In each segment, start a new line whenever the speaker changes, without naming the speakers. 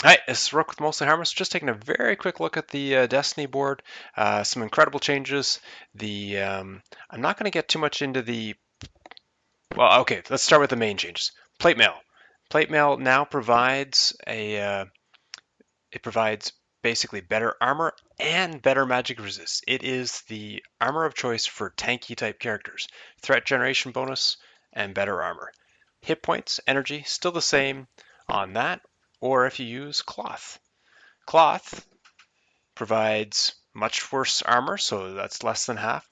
Hi, this is Rook with Mostly Harmless. Just taking a very quick look at the Destiny board. Some incredible changes. I'm not going to get too much into the. Well, okay, let's start with the main changes. Plate mail. Plate mail now provides it provides basically better armor and better magic resist. It is the armor of choice for tanky type characters. Threat generation bonus and better armor. Hit points, energy, still the same on that, or if you use cloth. Cloth provides much worse armor, so that's less than half,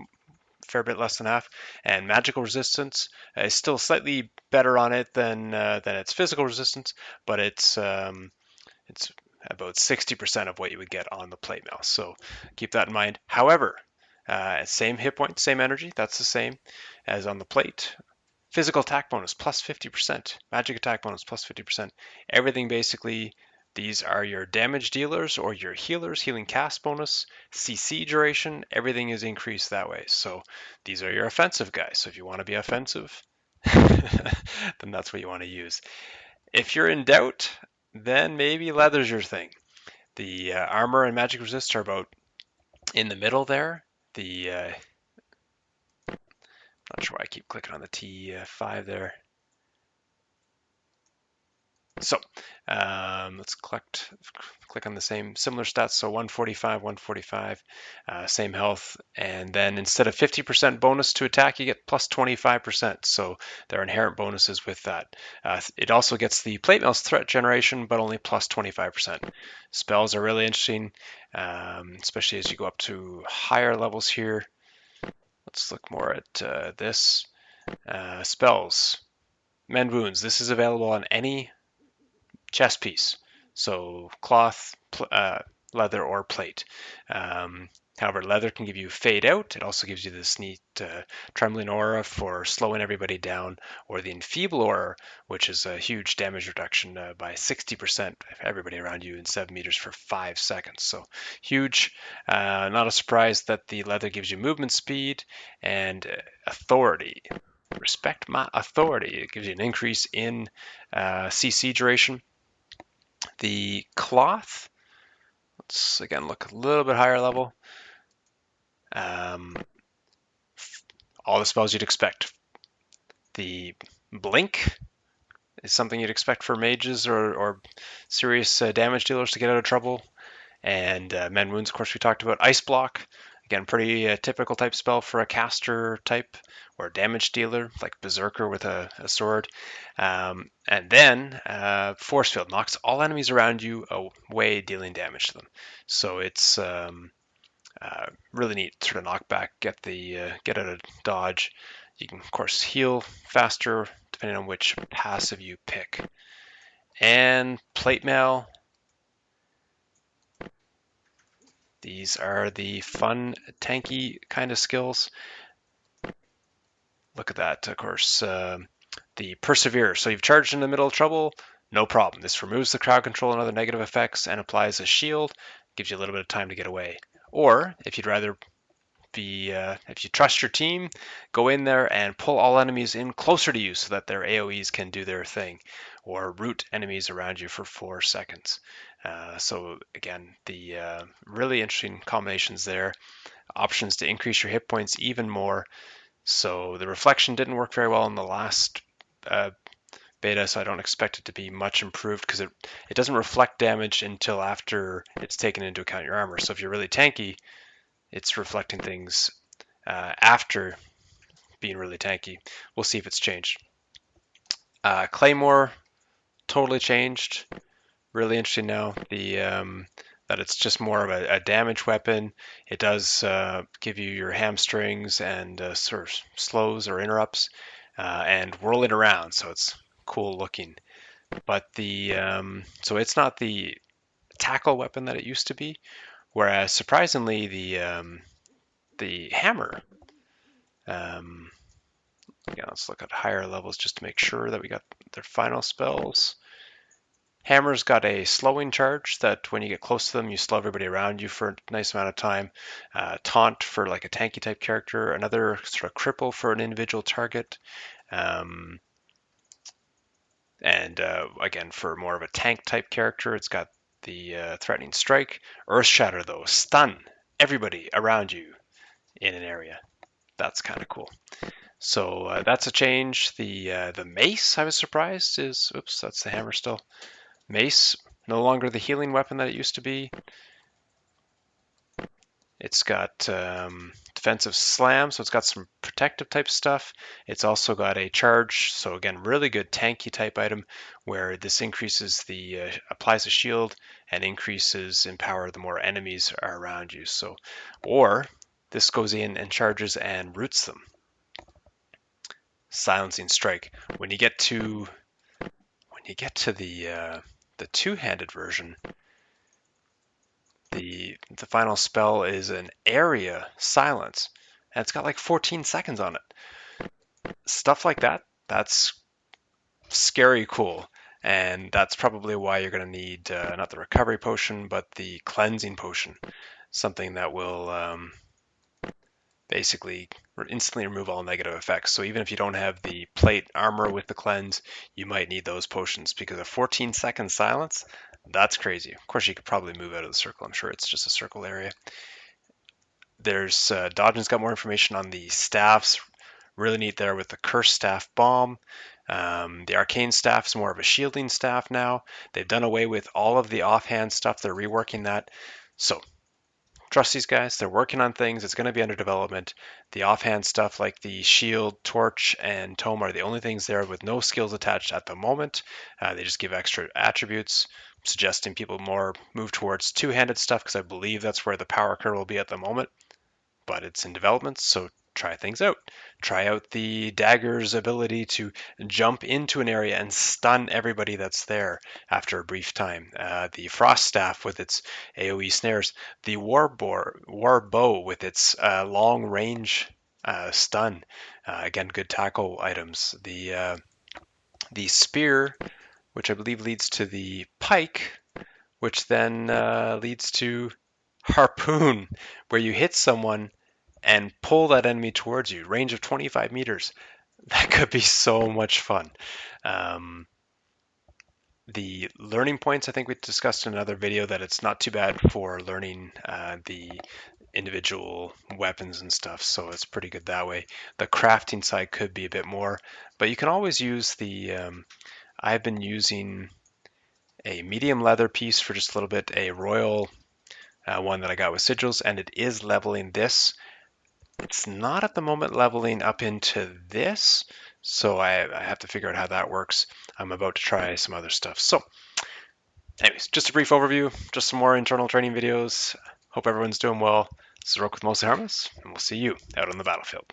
fair bit less than half, and magical resistance is still slightly better on it than its physical resistance, but it's about 60% of what you would get on the plate mail. So keep that in mind. However, same hit point, same energy, that's the same as on the plate. Physical attack bonus plus 50%, magic attack bonus plus 50%. Everything basically, these are your damage dealers or your healers, healing cast bonus, CC duration, everything is increased that way. So these are your offensive guys. So if you want to be offensive, then that's what you want to use. If you're in doubt, then maybe leather's your thing. The armor and magic resist are about in the middle there. Not sure why I keep clicking on the T5 there. So let's click on the same similar stats. So 145, 145, same health. And then instead of 50% bonus to attack, you get plus 25%. So there are inherent bonuses with that. It also gets the plate mail's threat generation, but only plus 25%. Spells are really interesting, especially as you go up to higher levels here. Let's look more at this. Spells. Mend wounds. This is available on any chest piece, so cloth, leather, or plate. However, leather can give you fade out. It also gives you this neat trembling aura for slowing everybody down, or the enfeeble aura, which is a huge damage reduction by 60% of everybody around you in 7 meters for 5 seconds. So huge. Not a surprise that the leather gives you movement speed and authority. Respect my authority. It gives you an increase in CC duration. The cloth, let's again look a little bit higher level. Um, all the spells you'd expect. The blink is something you'd expect for mages or serious damage dealers to get out of trouble. And mend wounds, of course, we talked about. Ice block, again, pretty typical type spell for a caster type or a damage dealer, like Berserker with a sword. And then force field knocks all enemies around you away, dealing damage to them. So it's really neat sort of knockback, get out of dodge. You can, of course, heal faster depending on which passive you pick. And plate mail. These are the fun, tanky kind of skills. Look at that, of course. The Persevere. So you've charged in the middle of trouble, no problem. This removes the crowd control and other negative effects and applies a shield. Gives you a little bit of time to get away. Or if you'd rather if you trust your team, go in there and pull all enemies in closer to you so that their AoEs can do their thing, or root enemies around you for 4 seconds. So again, the really interesting combinations there. Options to increase your hit points even more. So the reflection didn't work very well in the last beta, so I don't expect it to be much improved because it doesn't reflect damage until after it's taken into account your armor. So if you're really tanky, it's reflecting things after being really tanky. We'll see if it's changed. Claymore totally changed. Really interesting now. That it's just more of a damage weapon. It does give you your hamstrings and sort of slows or interrupts and whirling around, so it's cool looking. But so it's not the tackle weapon that it used to be. Whereas surprisingly, the hammer. Um, yeah, let's look at higher levels just to make sure that we got their final spells. Hammer's got a slowing charge that when you get close to them, you slow everybody around you for a nice amount of time. Taunt for like a tanky type character. Another sort of cripple for an individual target. Um, and again, for more of a tank type character, it's got the Threatening Strike. Earth Shatter, though, stun everybody around you in an area. That's kind of cool. So that's a change. The mace, I was surprised, is, oops, that's the hammer still. Mace, no longer the healing weapon that it used to be. It's got defensive slam, so it's got some protective type stuff. It's also got a charge, so again, really good tanky type item where this increases the applies a shield and increases in power the more enemies are around you. So, or this goes in and charges and roots them. Silencing Strike. When you get to the two-handed version, the final spell is an area silence, and it's got like 14 seconds on it. Stuff like that, that's scary cool, and that's probably why you're going to need not the recovery potion, but the cleansing potion, something that will basically instantly remove all negative effects. So even if you don't have the plate armor with the cleanse, you might need those potions because a 14-second silence, that's crazy. Of course, you could probably move out of the circle. I'm sure it's just a circle area. There's Dodgen's got more information on the staffs. Really neat there with the Curse Staff Bomb. The Arcane Staff is more of a shielding staff now. They've done away with all of the offhand stuff. They're reworking that. So trust these guys. They're working on things. It's going to be under development. The offhand stuff like the shield, torch, and tome are the only things there with no skills attached at the moment. They just give extra attributes, suggesting people more move towards two-handed stuff because I believe that's where the power curve will be at the moment. But it's in development, so try things out. Try out the dagger's ability to jump into an area and stun everybody that's there after a brief time. The frost staff with its AoE snares. The war bow with its long range stun. Again, good tackle items. The spear, which I believe leads to the pike, which then leads to harpoon, where you hit someone and pull that enemy towards you, range of 25 meters. That could be so much fun. The learning points, I think we discussed in another video that it's not too bad for learning the individual weapons and stuff, so it's pretty good that way. The crafting side could be a bit more, but you can always use the, I've been using a medium leather piece for just a little bit, a royal one that I got with sigils, and it is leveling this. It's not at the moment leveling up into this, so I have to figure out how that works. I'm about to try some other stuff. So anyways, just a brief overview, just some more internal training videos. Hope everyone's doing well. This is Roke with Mostly Harmless, and we'll see you out on the battlefield.